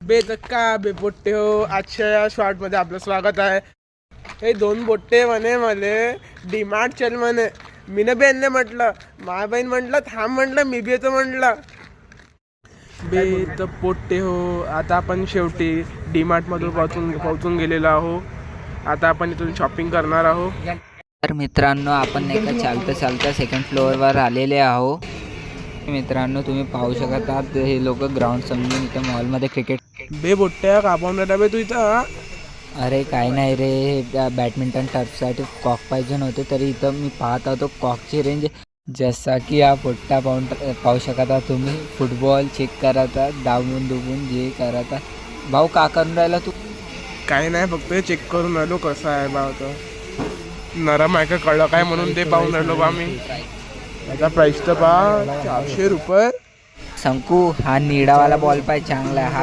बेदक्का बेपोट्टे हो, आजच्या या शॉर्ट मध्ये आपलं स्वागत आहे. हे दोन बोट्टे म्हणे मले डीमार्ट चल म्हणे. मीन बेनने म्हटलं, माझ्या बहीण म्हटलं थांब म्हटलं, मी बी येतो म्हटलं. बेत पोट्टे हो, आता आपण शेवटी डीमार्ट मधून पोहोचून गेलेलो आहो. आता आपण इथून शॉपिंग करणार आहोत. तर मित्रांनो, आपण नाही का चालता सेकंड फ्लोअरवर आलेले आहो. मित्रांनो, तुम्ही पाहू शकत आहात हे लोक ग्राउंड समजून इथं मॉलमध्ये क्रिकेट. बे बोट्ट्या कापावून राहिला बे तू इथं. अरे काय नाही रे, बॅडमिंटन टर्फसाठी कॉक पाहिजे नव्हते, तरी इथं मी पाहत होतो कॉकची रेंज. जसा की हा पोट्टा पाहू शकत आहात तुम्ही. फुटबॉल चेक करत आहात, दाबून दुबून जे करत आहात. भाऊ का करून राहिला तू? काही नाही, फक्त चेक करून राहिलो कसं आहे बा. होतं नरम आहे का कळलं काय म्हणून ते पाहून राहिलो बा मी. याचा प्राईस तर बा 400 रुपये. शंकू, हा निळावाला बॉल पाहिजे चांगला. हा